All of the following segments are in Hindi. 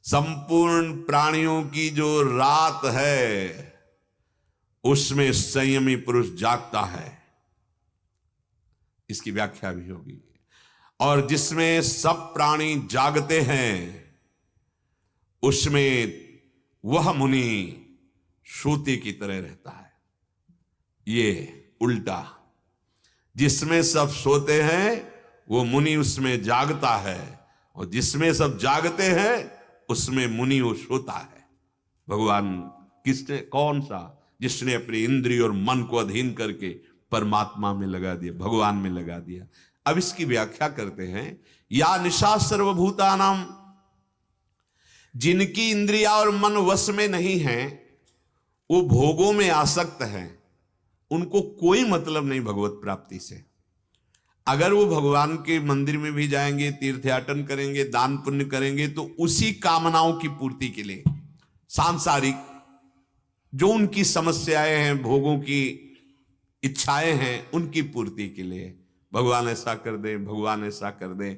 संपूर्ण प्राणियों की जो रात है उसमें संयमी पुरुष जागता है, इसकी व्याख्या भी होगी। और जिसमें सब प्राणी जागते हैं उसमें वह मुनि श्रुति की तरह रहता है। ये उल्टा, जिसमें सब सोते हैं वो मुनि उसमें जागता है, और जिसमें सब जागते हैं उसमें मुनि वो सोता है। भगवान किसने, कौन सा? जिसने अपनी इंद्रिय और मन को अधीन करके परमात्मा में लगा दिया, भगवान में लगा दिया। अब इसकी व्याख्या करते हैं, या निशा सर्वभूतानाम, जिनकी इंद्रिया और मन वश में नहीं है, वो भोगों में आसक्त हैं, उनको कोई मतलब नहीं भगवत प्राप्ति से। अगर वो भगवान के मंदिर में भी जाएंगे, तीर्थयाटन करेंगे, दान पुण्य करेंगे, तो उसी कामनाओं की पूर्ति के लिए, सांसारिक जो उनकी समस्याएं हैं, भोगों की इच्छाएं हैं, उनकी पूर्ति के लिए, भगवान ऐसा कर दे, भगवान ऐसा कर दे।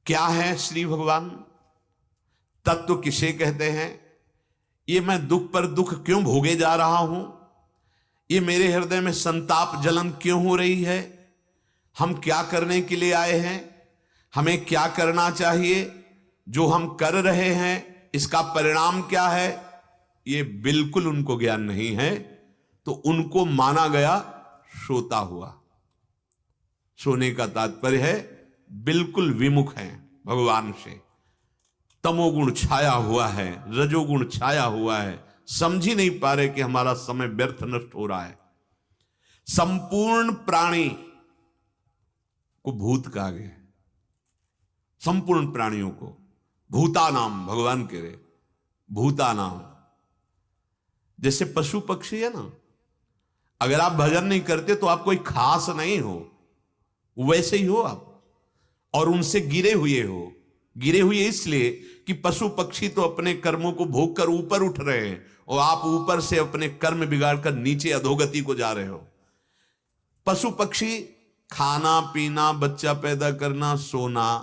क्या है श्री भगवान? तत्व किसे कहते हैं? ये मैं दुख पर दुख क्यों भोगे जा रहा हूं? ये मेरे हृदय में संताप जलन क्यों हो रही है? हम क्या करने के लिए आए हैं? हमें क्या करना चाहिए? जो हम कर रहे हैं इसका परिणाम क्या है? ये बिल्कुल उनको ज्ञान नहीं है, तो उनको माना गया सोता हुआ। सोने का तात्पर्य है बिल्कुल विमुख है भगवान से, तमोगुण छाया हुआ है, रजोगुण छाया हुआ है, समझ ही नहीं पा रहे कि हमारा समय व्यर्थ नष्ट हो रहा है। संपूर्ण प्राणी को भूत कहा गया, संपूर्ण प्राणियों को भूतानाम, भगवान कह रहे भूतानाम। जैसे पशु पक्षी है ना, अगर आप भजन नहीं करते तो आप कोई खास नहीं हो, वैसे ही हो आप, और उनसे गिरे हुए हो। गिरे हुए इसलिए कि पशु पक्षी तो अपने कर्मों को भोग कर ऊपर उठ रहे हैं, और आप ऊपर से अपने कर्म बिगाड़कर नीचे अधोगति को जा रहे हो। पशु पक्षी खाना पीना, बच्चा पैदा करना, सोना,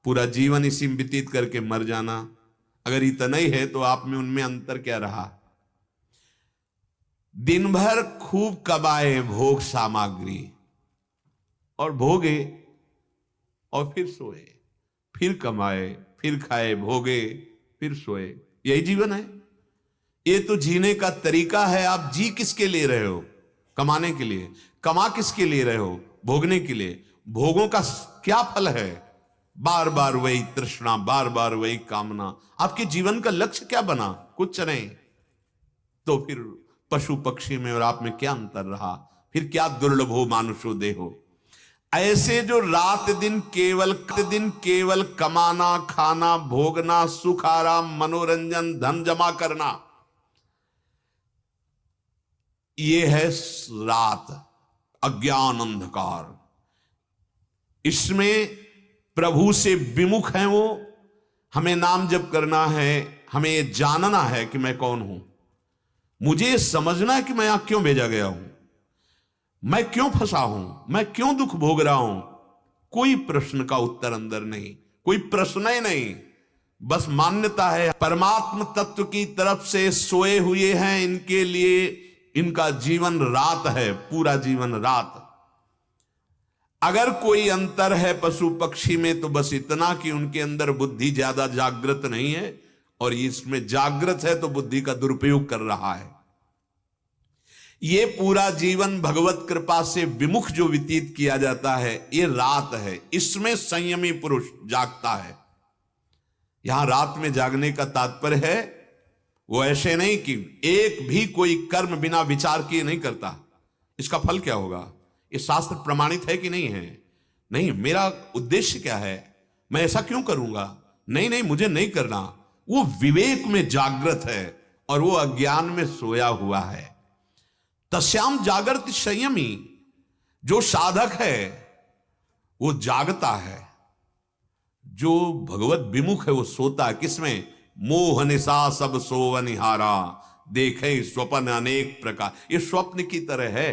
पूरा जीवन इसी में व्यतीत करके मर जाना, अगर इतना ही है तो आप में उनमें अंतर क्या रहा? दिन भर खूब कमाए भोग सामग्री और भोगे, और फिर सोए, फिर कमाए, फिर खाए, भोगे, फिर सोए, यही जीवन है। ये तो जीने का तरीका है। आप जी किसके लिए रहे हो? कमाने के लिए। कमा किसके लिए रहे हो? भोगने के लिए। भोगों का क्या फल है? बार बार वही तृष्णा, बार बार वही कामना। आपके जीवन का लक्ष्य क्या बना? कुछ नहीं। तो फिर पशु पक्षी में और आप में क्या अंतर रहा? फिर क्या दुर्लभो मानुषो देहो। ऐसे जो रात दिन केवल कमाना, खाना, भोगना, सुख आराम, मनोरंजन, धन जमा करना, ये है रात, अज्ञान अंधकार। इसमें प्रभु से विमुख है वो। हमें नाम जप करना है, हमें ये जानना है कि मैं कौन हूं, मुझे समझना है कि मैं यहां क्यों भेजा गया हूं, मैं क्यों फंसा हूं, मैं क्यों दुख भोग रहा हूं। कोई प्रश्न का उत्तर अंदर नहीं, कोई प्रश्न ही नहीं, बस मान्यता है परमात्म तत्व की तरफ से सोए हुए हैं। इनके लिए इनका जीवन रात है, पूरा जीवन रात। अगर कोई अंतर है पशु पक्षी में तो बस इतना कि उनके अंदर बुद्धि ज्यादा जागृत नहीं है, और इसमें जागृत है तो बुद्धि का दुरुपयोग कर रहा है। ये पूरा जीवन भगवत कृपा से विमुख जो व्यतीत किया जाता है, ये रात है। इसमें संयमी पुरुष जागता है। यहां रात में जागने का तात्पर्य है वो ऐसे नहीं कि एक भी कोई कर्म बिना विचार किए नहीं करता, इसका फल क्या होगा, ये शास्त्र प्रमाणित है कि नहीं है, नहीं, मेरा उद्देश्य क्या है, मैं ऐसा क्यों करूंगा, नहीं नहीं मुझे नहीं करना। वो विवेक में जागृत है और वो अज्ञान में सोया हुआ है। तस्याम जागृत संयमी, जो साधक है वो जागता है, जो भगवत विमुख है वो सोता है। किसमें? मोह निशा सब सोवनिहारा, देखे स्वप्न अनेक प्रकार। ये स्वप्न की तरह है,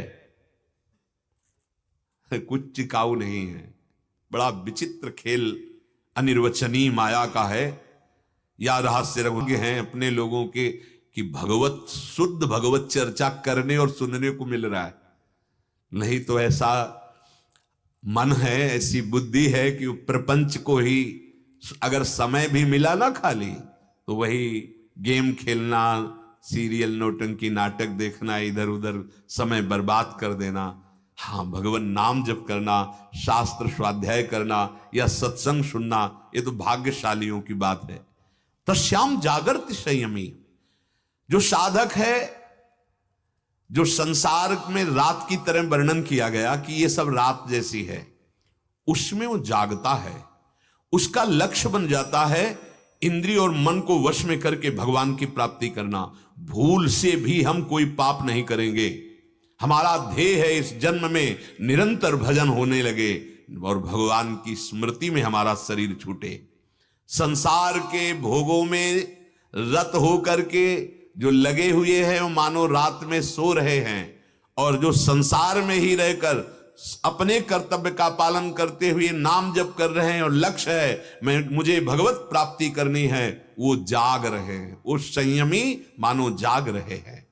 कुछ टिकाऊ नहीं है। बड़ा विचित्र खेल अनिर्वचनीय माया का है। या रहस्य रघुगे हैं अपने लोगों के कि भगवत शुद्ध भगवत चर्चा करने और सुनने को मिल रहा है। नहीं तो ऐसा मन है, ऐसी बुद्धि है कि प्रपंच को ही अगर समय भी मिला ना खाली तो वही गेम खेलना, सीरियल, नौटंकी, नाटक देखना, इधर उधर समय बर्बाद कर देना। हाँ, भगवान नाम जप करना, शास्त्र स्वाध्याय करना या सत्संग सुनना, ये तो भाग्यशालियों की बात है। तस्याम जागृत संयमी, जो साधक है, जो संसार में रात की तरह वर्णन किया गया कि ये सब रात जैसी है, उसमें वो जागता है। उसका लक्ष्य बन जाता है इंद्रिय और मन को वश में करके भगवान की प्राप्ति करना। भूल से भी हम कोई पाप नहीं करेंगे। हमारा ध्येय है इस जन्म में निरंतर भजन होने लगे और भगवान की स्मृति में हमारा शरीर छूटे। संसार के भोगों में रत होकर के जो लगे हुए हैं वो मानो रात में सो रहे हैं, और जो संसार में ही रहकर अपने कर्तव्य का पालन करते हुए नाम जप कर रहे हैं और लक्ष्य है मुझे भगवत प्राप्ति करनी है, वो जाग रहे हैं। वो संयमी मानो जाग रहे हैं।